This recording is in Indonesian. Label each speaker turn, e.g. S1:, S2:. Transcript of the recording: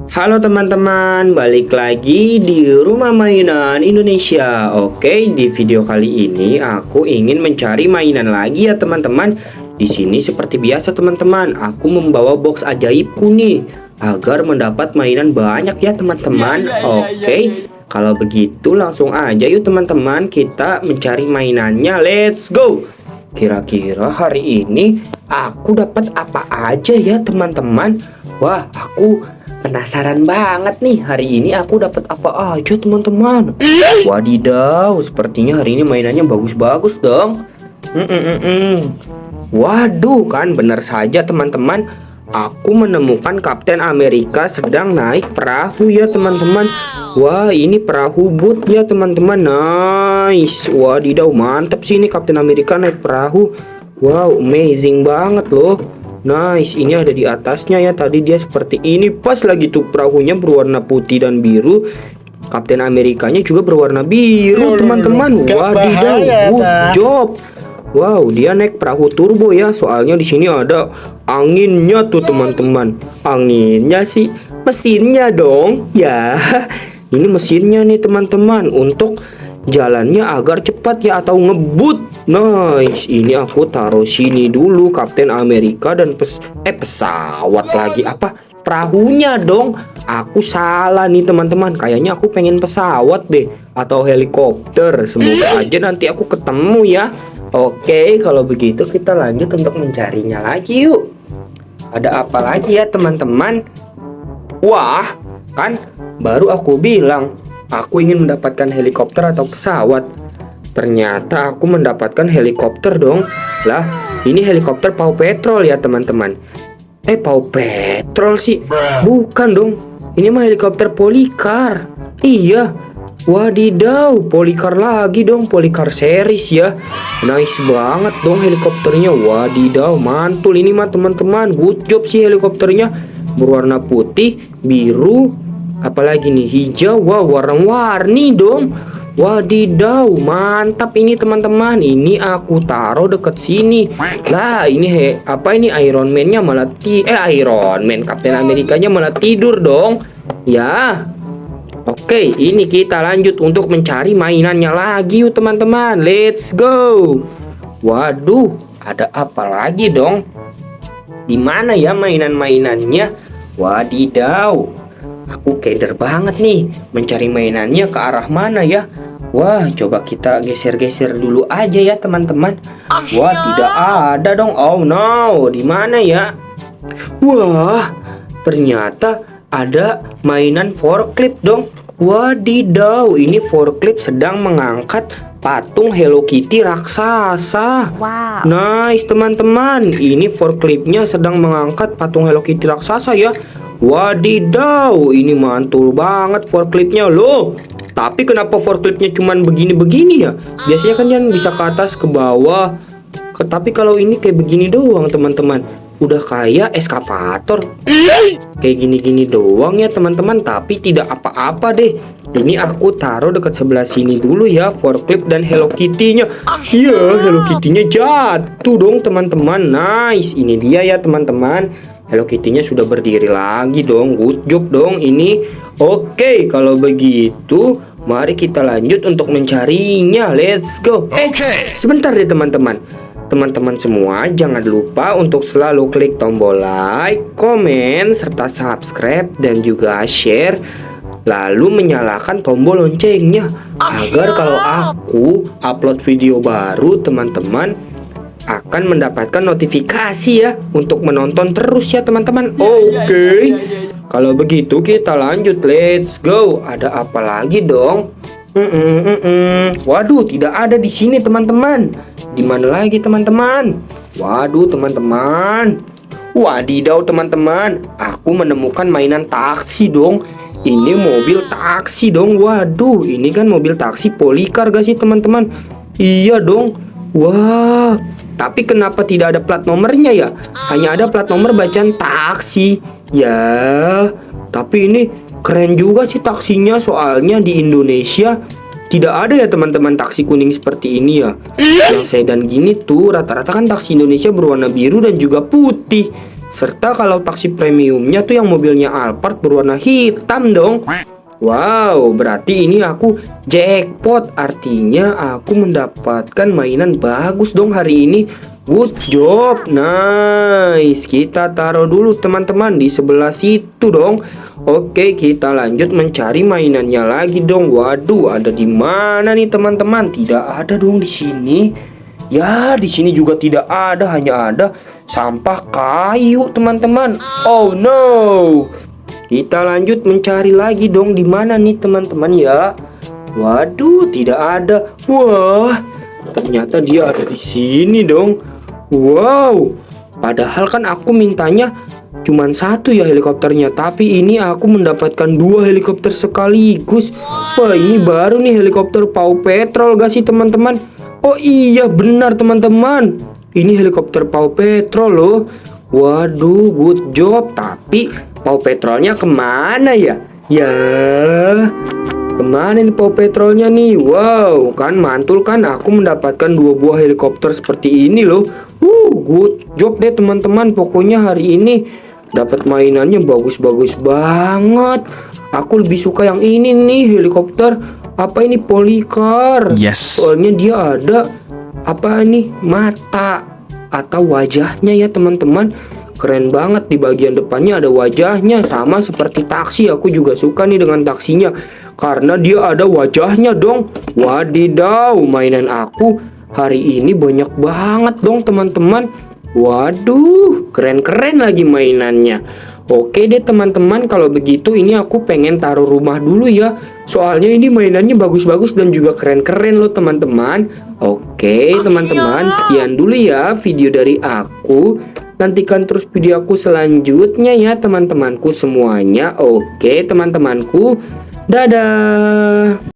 S1: Halo teman-teman, balik lagi di Rumah Mainan Indonesia. Oke, di video kali ini aku ingin mencari mainan lagi ya teman-teman. Di sini seperti biasa teman-teman, aku membawa box ajaibku nih agar mendapat mainan banyak ya teman-teman. Oke, kalau begitu langsung aja yuk teman-teman, kita mencari mainannya. Let's go. Kira-kira hari ini aku dapat apa aja ya teman-teman? Wah, aku penasaran banget nih, hari ini aku dapat apa aja teman-teman. Wadidaw, sepertinya hari ini mainannya bagus-bagus dong. Waduh, kan benar saja teman-teman. Aku menemukan Kapten Amerika sedang naik perahu ya teman-teman. Wah, ini perahu boot ya teman-teman. Nice. Wadidaw, mantap sih ini Kapten Amerika naik perahu. Wow, amazing banget loh. Nice, ini ada di atasnya ya. Tadi dia seperti ini. Pas lagi tuh perahunya berwarna putih dan biru. Kapten Amerikanya juga berwarna biru, teman-teman. Wadidaw, good job. Wow, dia naik perahu turbo ya. Soalnya di sini ada anginnya tuh, teman-teman. Anginnya sih mesinnya dong. Ya, ini mesinnya nih, teman-teman. Untuk jalannya agar cepat ya, atau ngebut. Nice, ini aku taruh sini dulu Kapten Amerika dan pesawat lagi, apa perahunya dong. Aku salah nih teman-teman, kayaknya aku pengen pesawat deh atau helikopter. Semoga aja nanti aku ketemu ya. Oke, kalau begitu kita lanjut untuk mencarinya lagi yuk. Ada apa lagi ya teman-teman? Wah, kan baru aku bilang aku ingin mendapatkan helikopter atau pesawat. Ternyata aku mendapatkan helikopter dong. Lah, ini helikopter Paw Patrol ya teman-teman. Paw Patrol sih? Bukan dong. Ini mah helikopter Policar. Iya. Wadidaw, Policar lagi dong, Policar series ya. Nice banget dong helikopternya. Wadidaw, mantul ini mah teman-teman. Good job sih helikopternya. Berwarna putih, biru, apalagi nih hijau. Wah, warna-warni dong. Wadidaw, mantap ini teman-teman. Ini aku taruh deket sini. Lah, ini apa ini Iron Man-nya malah Iron Man, Kapten Amerikanya malah tidur dong. Ya. Oke, ini kita lanjut untuk mencari mainannya lagi yuk teman-teman. Let's go. Waduh, ada apa lagi dong? Di mana ya mainan-mainannya? Wadidaw. Aku keder banget nih mencari mainannya ke arah mana ya. Wah, coba kita geser-geser dulu aja ya teman-teman. Wah, tidak ada dong. Oh no, di mana ya? Wah, ternyata ada mainan forklift dong. Wadidaw, ini forklift sedang mengangkat patung Hello Kitty raksasa.
S2: Wow.
S1: Nice teman-teman, ini forkliftnya sedang mengangkat patung Hello Kitty raksasa ya. Wadidaw, ini mantul banget forkliftnya loh. Tapi kenapa forkliftnya cuman begini-begini ya? Biasanya kan yang bisa ke atas ke bawah. Tapi kalau ini kayak begini doang teman-teman. Udah kayak eskavator. Kayak gini-gini doang ya teman-teman. Tapi tidak apa-apa deh. Ini aku taruh dekat sebelah sini dulu ya, forklift dan Hello Kitty-nya. Iya, Hello Kitty-nya jatuh dong teman-teman. Nice, ini dia ya teman-teman. Hello Kitty-nya sudah berdiri lagi dong. Good job dong ini. Oke, kalau begitu mari kita lanjut untuk mencarinya. Let's go. Sebentar deh teman-teman. Teman-teman semua jangan lupa untuk selalu klik tombol like, komen, serta subscribe dan juga share. Lalu menyalakan tombol loncengnya agar kalau aku upload video baru teman-teman akan mendapatkan notifikasi ya, untuk menonton terus ya teman-teman. Oke. Kalau begitu kita lanjut. Let's go. Ada apa lagi dong? Waduh, tidak ada di sini teman-teman. Di mana lagi teman-teman? Waduh teman-teman. Wadidaw teman-teman, aku menemukan mainan taksi dong. Ini mobil taksi dong. Waduh, ini kan mobil taksi Policar gak sih teman-teman? Iya dong. Wah, tapi kenapa tidak ada plat nomornya ya? Hanya ada plat nomor bacaan taksi. Ya, tapi ini keren juga sih taksinya. Soalnya di Indonesia tidak ada ya teman-teman taksi kuning seperti ini ya. Yang sedan gini tuh rata-rata kan taksi Indonesia berwarna biru dan juga putih. Serta kalau taksi premiumnya tuh yang mobilnya Alphard berwarna hitam dong. Wow, berarti ini aku jackpot. Artinya aku mendapatkan mainan bagus dong hari ini. Good job, nice. Kita taruh dulu teman-teman di sebelah situ dong. Oke, kita lanjut mencari mainannya lagi dong. Waduh, ada di mana nih teman-teman? Tidak ada dong di sini. Ya, di sini juga tidak ada, hanya ada sampah kayu, teman-teman. Oh no. Kita lanjut mencari lagi dong, di mana nih teman-teman ya? Waduh, tidak ada. Wah, ternyata dia ada di sini dong. Wow. Padahal kan aku mintanya cuman satu ya helikopternya, tapi ini aku mendapatkan 2 helikopter sekaligus. Wah, ini baru nih helikopter Paw Patrol gak sih teman-teman? Oh iya benar teman-teman, ini helikopter Paw Patrol loh. Waduh, good job. Tapi Paw Patrolnya kemana ya? Ya, kemana nih Paw Patrolnya nih? Wow, kan mantul kan, aku mendapatkan 2 buah helikopter seperti ini loh. Good job deh teman-teman. Pokoknya hari ini dapat mainannya bagus-bagus banget. Aku lebih suka yang ini nih, helikopter apa ini, Policar.
S2: Yes.
S1: Soalnya dia ada apa ini, mata atau wajahnya ya teman-teman. Keren banget, di bagian depannya ada wajahnya, sama seperti taksi. Aku juga suka nih dengan taksinya karena dia ada wajahnya dong. Wadidaw, mainan aku hari ini banyak banget dong teman-teman. Waduh, keren-keren lagi mainannya. Oke deh teman-teman, kalau begitu ini aku pengen taruh rumah dulu ya. Soalnya ini mainannya bagus-bagus dan juga keren-keren loh teman-teman. Oke teman-teman, sekian dulu ya video dari aku. Nantikan terus video aku selanjutnya ya teman-temanku semuanya. Oke teman-temanku, dadah.